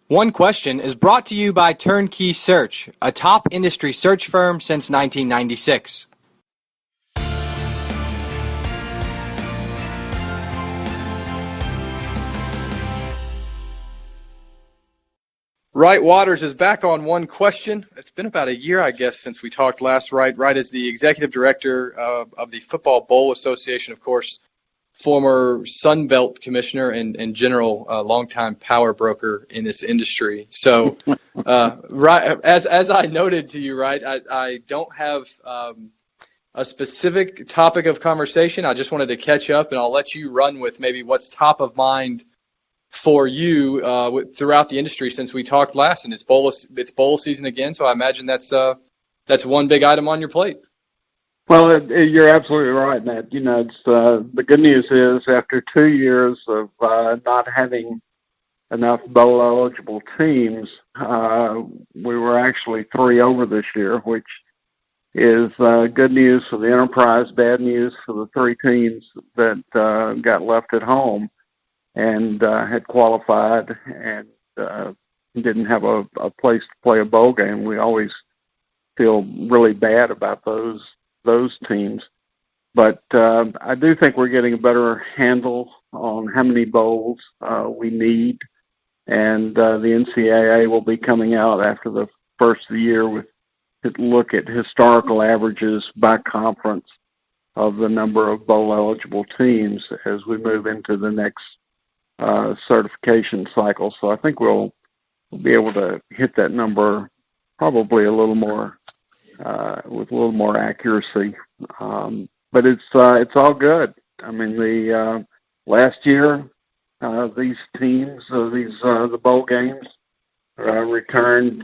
One Question is brought to you by Turnkey Search, a top industry search firm since 1996. Wright Waters is back on One Question. It's been about a year, I guess, since we talked last. Wright is the executive director of the Football Bowl Association, of course, former Sun Belt commissioner and general longtime power broker in this industry. So, Wright, as I noted to you, Wright, I don't have a specific topic of conversation. I just wanted to catch up, and I'll let you run with maybe what's top of mind for you throughout the industry since we talked last. And it's bowl season again, so I imagine that's one big item on your plate. Well, you're absolutely right, Matt. You know, it's the good news is after 2 years of not having enough bowl-eligible teams, we were actually 3 over this year, which is good news for the enterprise, bad news for the 3 teams that got left at home and had qualified and didn't have a place to play a bowl game. We always feel really bad about those teams. But I do think we're getting a better handle on how many bowls we need. And the NCAA will be coming out after the first of the year with a look at historical averages by conference of the number of bowl-eligible teams as we move into the next certification cycle. So I think we'll be able to hit that number probably a little more with a little more accuracy. But it's all good. I mean, the last year these teams, the bowl games, returned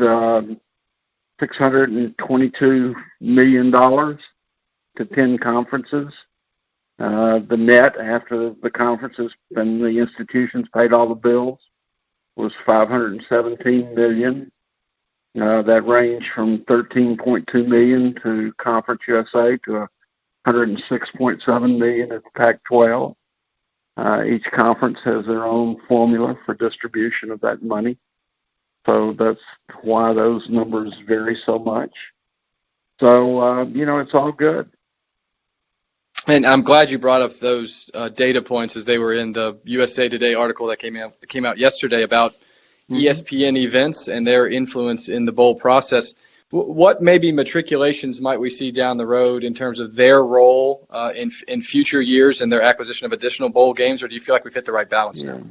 $622 million to 10 conferences. The net after the conferences and the institutions paid all the bills was $517 million. That ranged from $13.2 million to Conference USA to $106.7 million at the Pac-12. Each conference has their own formula for distribution of that money. So that's why those numbers vary so much. So, it's all good. And I'm glad you brought up those data points as they were in the USA Today article that came out yesterday about ESPN Events and their influence in the bowl process. What maybe matriculations might we see down the road in terms of their role in future years and their acquisition of additional bowl games, or do you feel like we've hit the right balance now?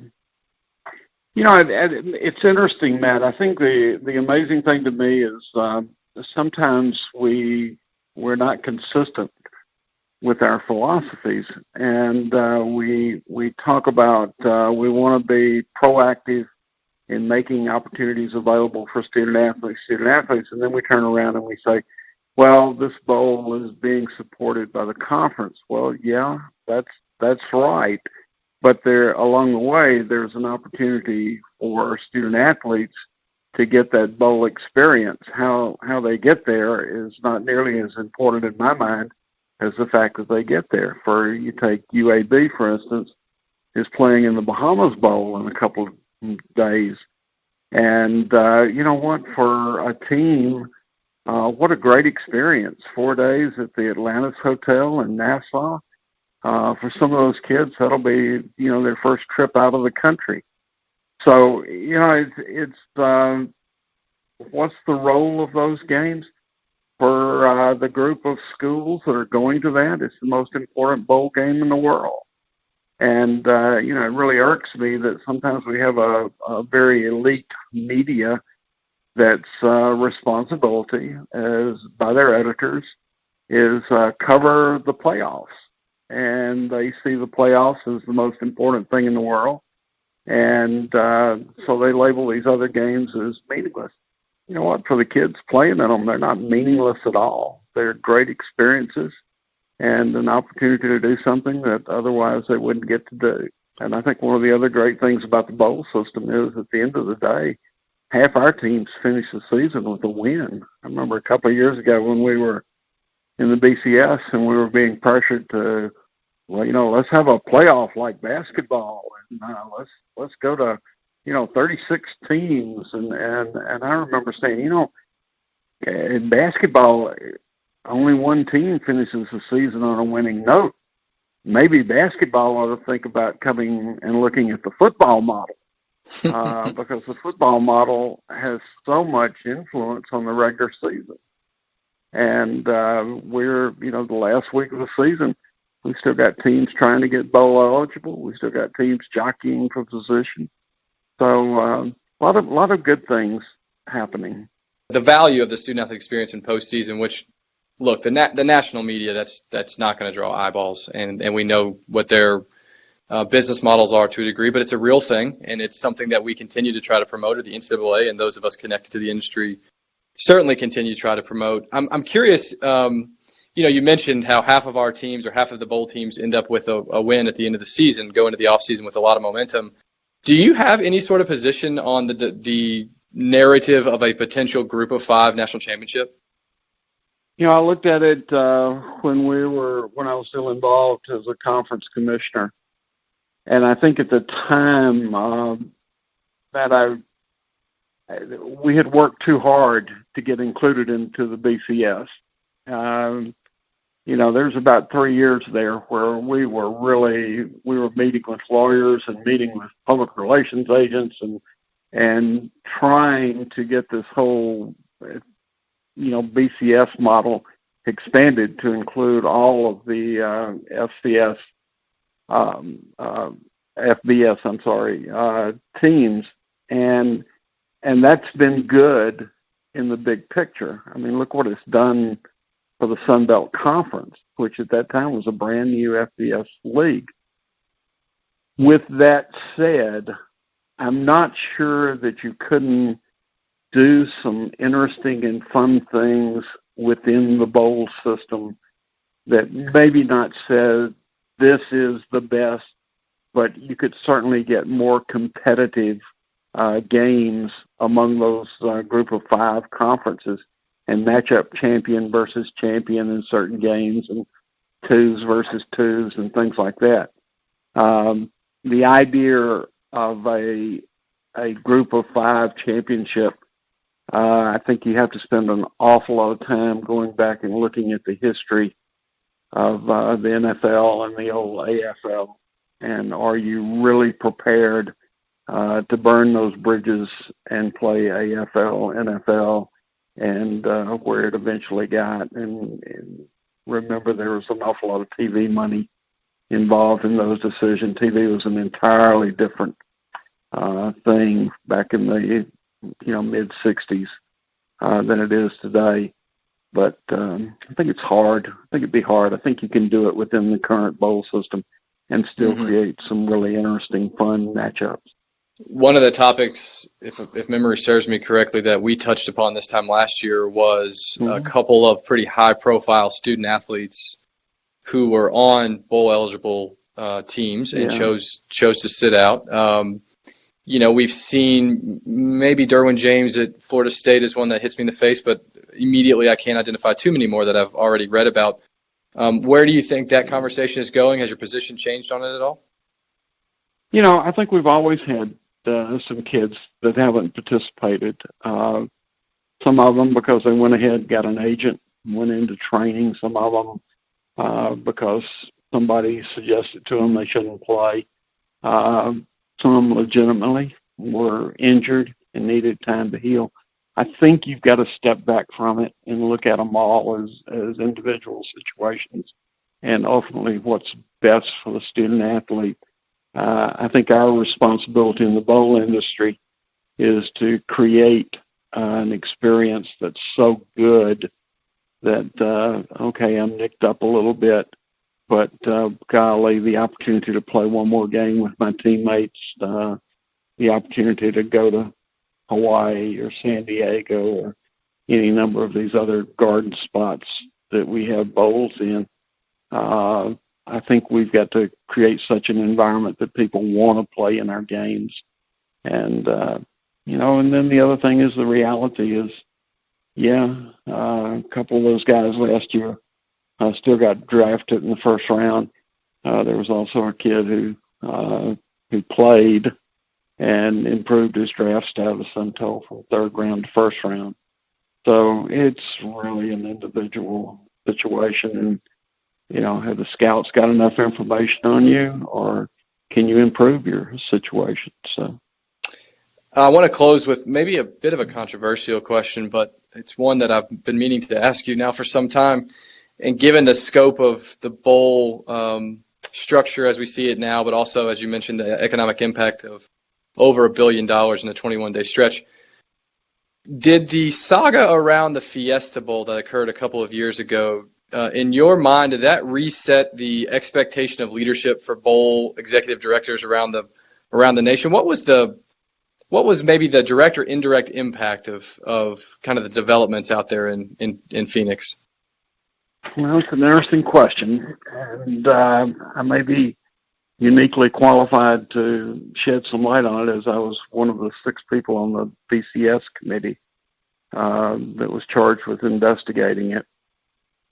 It's interesting, Matt. I think the amazing thing to me is sometimes we're not consistent with our philosophies, and we talk about we want to be proactive in making opportunities available for student athletes, and then we turn around and we say, well, this bowl is being supported by the conference. Well, yeah, that's right. But along the way, there's an opportunity for student athletes to get that bowl experience. How they get there is not nearly as important in my mind as the fact that they get there. You take UAB, for instance, is playing in the Bahamas Bowl in a couple of days. And you know what? For a team, what a great experience. 4 days at the Atlantis Hotel in Nassau. For some of those kids, that'll be, their first trip out of the country. So, it's what's the role of those games? For the group of schools that are going to that, it's the most important bowl game in the world. And, it really irks me that sometimes we have a very elite media that's responsibility, as by their editors, is cover the playoffs. And they see the playoffs as the most important thing in the world. And so they label these other games as meaningless. You know what? For the kids playing in them, they're not meaningless at all. They're great experiences and an opportunity to do something that otherwise they wouldn't get to do. And I think one of the other great things about the bowl system is at the end of the day, half our teams finish the season with a win. I remember a couple of years ago when we were in the BCS and we were being pressured to, let's have a playoff like basketball, and let's go to 36 teams, and I remember saying, in basketball, only one team finishes the season on a winning note. Maybe basketball ought to think about coming and looking at the football model, because the football model has so much influence on the regular season. And we're, the last week of the season, we still got teams trying to get bowl eligible. We still got teams jockeying for position. So a lot of good things happening. The value of the student athlete experience in postseason, which, look, the national media, that's not going to draw eyeballs, and we know what their business models are to a degree, but it's a real thing, and it's something that we continue to try to promote at the NCAA, and those of us connected to the industry certainly continue to try to promote. I'm curious, you mentioned how half of our teams or half of the bowl teams end up with a win at the end of the season, go into the offseason with a lot of momentum. Do you have any sort of position on the narrative of a potential Group of 5 national championship? I looked at it when I was still involved as a conference commissioner, and I think at the time that we had worked too hard to get included into the BCS. There's about 3 years there where we were meeting with lawyers and meeting with public relations agents and trying to get this whole, BCS model expanded to include all of the FBS, teams. And that's been good in the big picture. I mean, look what it's done for the Sun Belt Conference, which at that time was a brand new FBS league. With that said, I'm not sure that you couldn't do some interesting and fun things within the bowl system that maybe not said this is the best, but you could certainly get more competitive games among those Group of 5 conferences and match up champion versus champion in certain games and 2s versus 2s and things like that. The idea of a Group of 5 championship, I think you have to spend an awful lot of time going back and looking at the history of the NFL and the old AFL. And are you really prepared to burn those bridges and play AFL, NFL, and where it eventually got? And remember, there was an awful lot of TV money involved in those decisions. TV was an entirely different thing back in the mid-'60s than it is today. But I think it's hard. I think it'd be hard. I think you can do it within the current bowl system and still create some really interesting, fun matchups. One of the topics, if memory serves me correctly, that we touched upon this time last year was a couple of pretty high-profile student athletes who were on bowl-eligible teams and chose to sit out. We've seen maybe Derwin James at Florida State is one that hits me in the face, but immediately I can't identify too many more that I've already read about. Where do you think that conversation is going? Has your position changed on it at all? I think we've always had some kids that haven't participated. Some of them because they went ahead, got an agent, went into training. Some of them because somebody suggested to them they shouldn't play. Some of them legitimately were injured and needed time to heal. I think you've got to step back from it and look at them all as individual situations and ultimately what's best for the student athlete. I think our responsibility in the bowl industry is to create an experience that's so good that, okay, I'm nicked up a little bit, but golly, the opportunity to play one more game with my teammates, the opportunity to go to Hawaii or San Diego or any number of these other garden spots that we have bowls in. I think we've got to create such an environment that people want to play in our games. And, and then the other thing is the reality is, a couple of those guys last year still got drafted in the first round. There was also a kid who played and improved his draft status until from third round to first round. So it's really an individual situation, and have the scouts got enough information on you, or can you improve your situation? So I want to close with maybe a bit of a controversial question, but it's one that I've been meaning to ask you now for some time. And given the scope of the bowl structure as we see it now, but also, as you mentioned, the economic impact of over $1 billion in a 21-day stretch, did the saga around the Fiesta Bowl that occurred a couple of years ago, in your mind, did that reset the expectation of leadership for bowl executive directors around the nation? What was maybe the direct or indirect impact of kind of the developments out there in Phoenix? Well, it's an interesting question, and I may be uniquely qualified to shed some light on it, as I was one of the 6 people on the BCS committee that was charged with investigating it,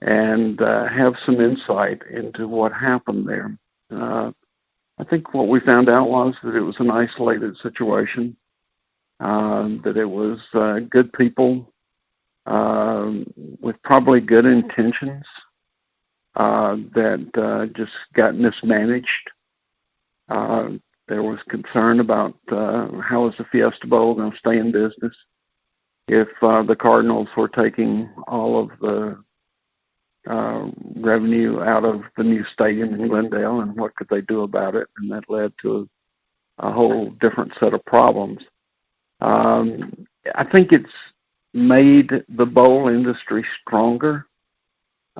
and have some insight into what happened there. I think what we found out was that it was an isolated situation, that it was good people with probably good intentions that just got mismanaged. There was concern about how is the Fiesta Bowl going to stay in business if the Cardinals were taking all of the revenue out of the new stadium in Glendale, and what could they do about it? And that led to a whole different set of problems. I think it's made the bowl industry stronger.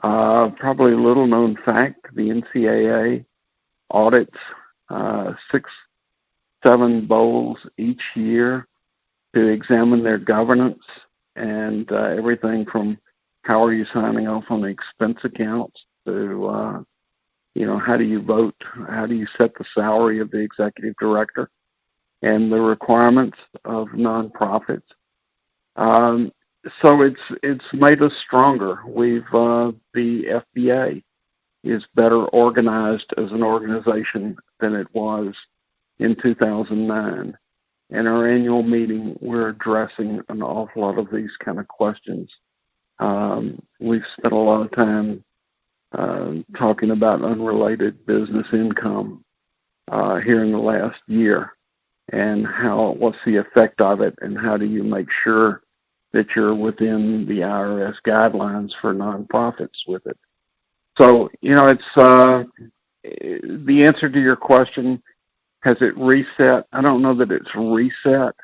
Probably a little known fact, the NCAA audits 6-7 bowls each year to examine their governance and everything from how are you signing off on the expense accounts to, how do you vote? How do you set the salary of the executive director and the requirements of nonprofits? So it's made us stronger. The FBA is better organized as an organization than it was in 2009. In our annual meeting, we're addressing an awful lot of these kind of questions. We've spent a lot of time talking about unrelated business income here in the last year, and what's the effect of it, and how do you make sure that you're within the IRS guidelines for nonprofits with it. So, it's the answer to your question. Has it reset? I don't know that it's reset,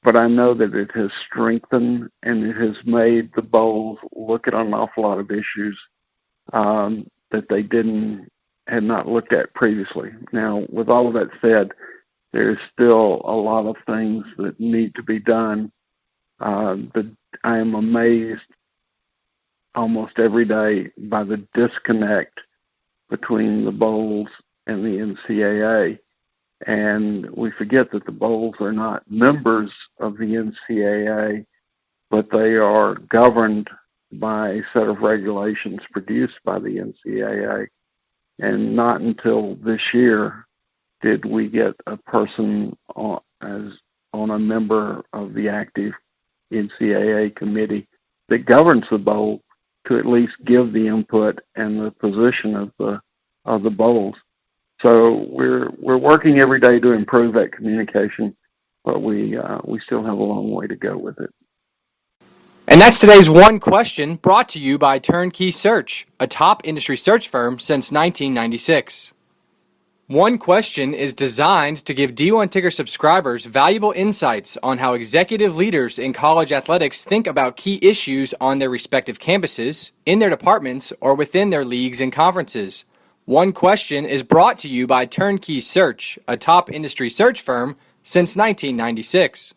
but I know that it has strengthened, and it has made the bowls look at an awful lot of issues that they had not looked at previously. Now, with all of that said, there's still a lot of things that need to be done. But I am amazed almost every day by the disconnect between the bowls and the NCAA. And we forget that the bowls are not members of the NCAA, but they are governed by a set of regulations produced by the NCAA. And not until this year did we get a person on a member of the active NCAA committee that governs the bowl to at least give the input and the position of the bowls. So we're working every day to improve that communication, but we still have a long way to go with it. And that's today's One Question, brought to you by Turnkey Search, a top industry search firm since 1996. One Question is designed to give D1 Ticker subscribers valuable insights on how executive leaders in college athletics think about key issues on their respective campuses, in their departments, or within their leagues and conferences. One Question is brought to you by Turnkey Search, a top industry search firm since 1996.